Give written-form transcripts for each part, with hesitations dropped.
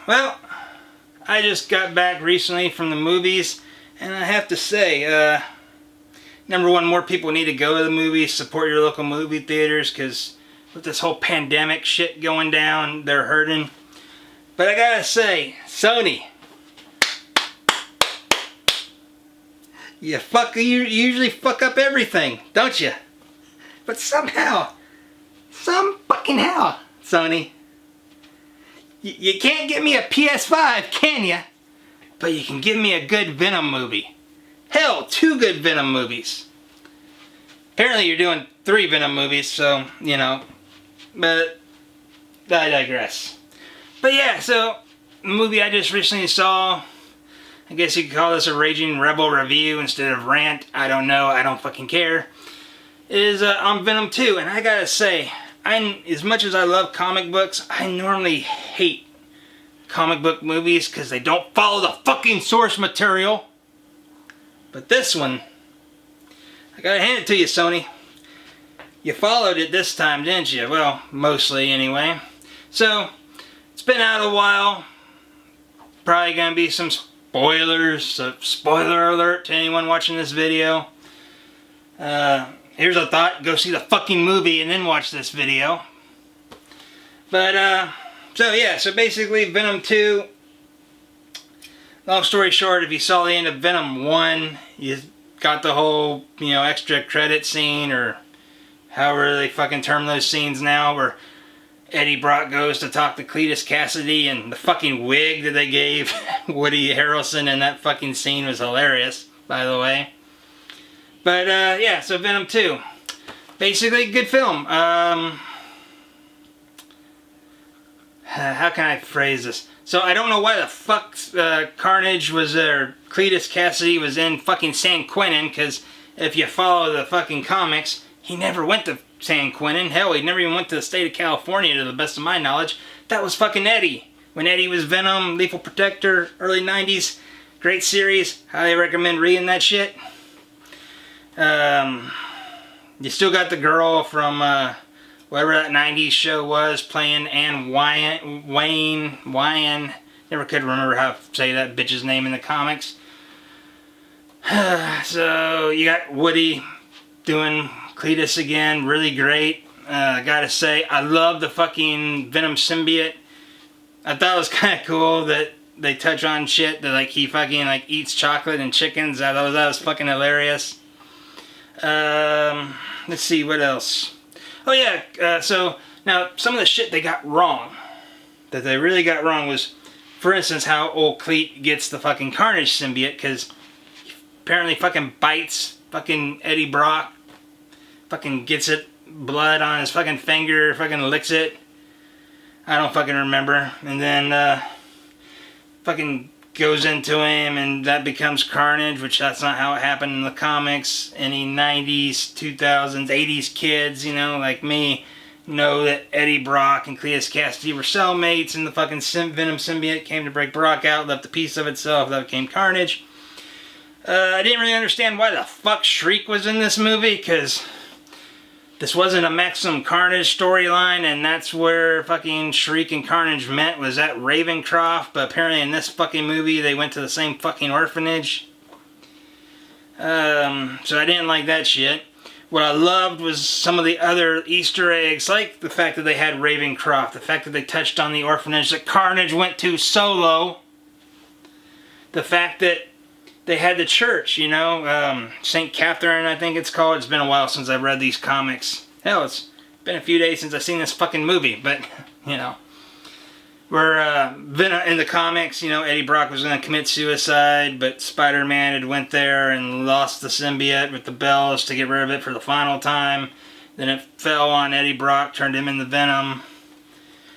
Well, I just got back recently from the movies, and I have to say, number one, more people need to go to the movies, support your local movie theaters, because with this whole pandemic shit going down, they're hurting. But I gotta say, Sony, you usually fuck up everything, don't you? But somehow, some fucking how, Sony, you can't get me a PS5, can ya? But you can give me a good Venom movie. Hell, 2 good Venom movies. Apparently you're doing 3 Venom movies, so, you know, but I digress. But yeah, so, the movie I just recently saw, I guess you could call this a Raging Rebel review instead of rant, I don't know, I don't fucking care, is on Venom 2, and I gotta say, as much as I love comic books, I normally hate comic book movies because they don't follow the fucking source material. But this one, I gotta hand it to you, Sony. You followed it this time, didn't you? Well, mostly anyway. So, it's been out a while. Probably gonna be some spoilers. So spoiler alert to anyone watching this video. Here's a thought, go see the fucking movie and then watch this video. But, so yeah, so basically Venom 2, long story short, if you saw the end of Venom 1, you got the whole, you know, extra credit scene, or however they fucking term those scenes now, where Eddie Brock goes to talk to Cletus Cassidy, and the fucking wig that they gave Woody Harrelson in that fucking scene was hilarious, by the way. But, yeah, so Venom 2. Basically, good film. How can I phrase this? So, I don't know why the fuck Carnage was there. Cletus Cassidy was in fucking San Quentin, because if you follow the fucking comics, he never went to San Quentin. Hell, he never even went to the state of California, to the best of my knowledge. That was fucking Eddie. When Eddie was Venom, Lethal Protector, early 90s. Great series. Highly recommend reading that shit. You still got the girl from whatever that 90s show was playing Anne Wyan. Never could remember how to say that bitch's name in the comics. So you got Woody doing Cletus again, really great. I gotta say, I love the fucking Venom symbiote. I thought it was kind of cool that they touch on shit that like he fucking like eats chocolate and chickens. I thought that was fucking hilarious. Let's see, what else? Oh yeah, so, now, some of the shit they got wrong, that they really got wrong was, for instance, how old Cleet gets the fucking Carnage symbiote, because he apparently fucking bites fucking Eddie Brock, fucking gets it, blood on his fucking finger, fucking licks it. I don't fucking remember. And then, fucking goes into him, and that becomes Carnage, which that's not how it happened in the comics. Any 90s, 2000s, 80s kids, you know, like me, know that Eddie Brock and Cletus Cassidy were cellmates, and the fucking Venom symbiote came to break Brock out, left a piece of itself, that became Carnage. I didn't really understand why the fuck Shriek was in this movie, because this wasn't a Maximum Carnage storyline, and that's where fucking Shriek and Carnage met, was at Ravencroft, but apparently in this fucking movie they went to the same fucking orphanage. So I didn't like that shit. What I loved was some of the other Easter eggs, like the fact that they had Ravencroft, the fact that they touched on the orphanage that Carnage went to solo, the fact that they had the church, you know, St. Catherine, I think it's called. It's been a while since I've read these comics. Hell, it's been a few days since I've seen this fucking movie, but, you know. Where, in the comics, you know, Eddie Brock was going to commit suicide, but Spider-Man had went there and lost the symbiote with the bells to get rid of it for the final time. Then it fell on Eddie Brock, turned him into Venom.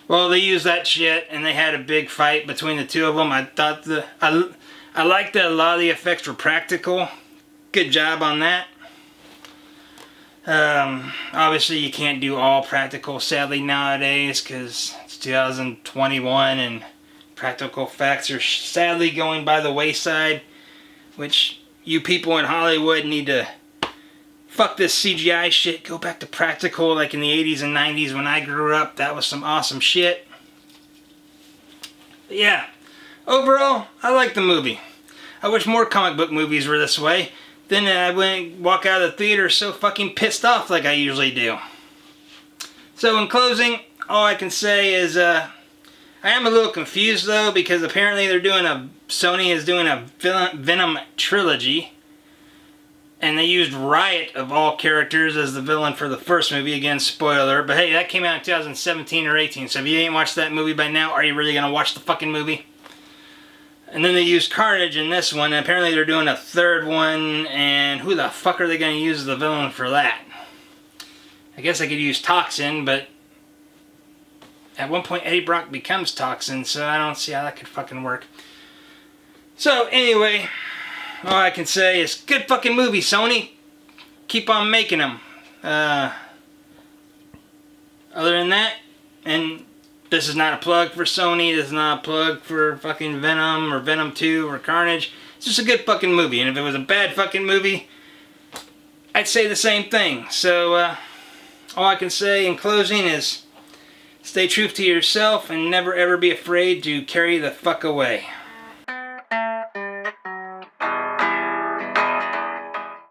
Well, they used that shit, and they had a big fight between the two of them. I thought I liked that a lot of the effects were practical. Good job on that. Obviously you can't do all practical, sadly, nowadays, because it's 2021 and practical effects are sadly going by the wayside, which you people in Hollywood need to fuck this CGI shit, go back to practical like in the 80s and 90s when I grew up. That was some awesome shit. But yeah, overall, I like the movie. I wish more comic book movies were this way. Then I wouldn't walk out of the theater so fucking pissed off like I usually do. So in closing, all I can say is I am a little confused though, because apparently Sony is doing a Venom trilogy. And they used Riot of all characters as the villain for the first movie. Again, spoiler. But hey, that came out in 2017 or 18. So if you ain't watched that movie by now, are you really going to watch the fucking movie? And then they used Carnage in this one. And apparently they're doing a third one. And who the fuck are they going to use as the villain for that? I guess I could use Toxin, but at one point Eddie Brock becomes Toxin. So I don't see how that could fucking work. So anyway, all I can say is good fucking movie, Sony. Keep on making them. Other than that, and this is not a plug for Sony, this is not a plug for fucking Venom or Venom2 or Carnage. It's just a good fucking movie, and if it was a bad fucking movie, I'd say the same thing. So, all I can say in closing is stay true to yourself and never ever be afraid to carry the fuck away.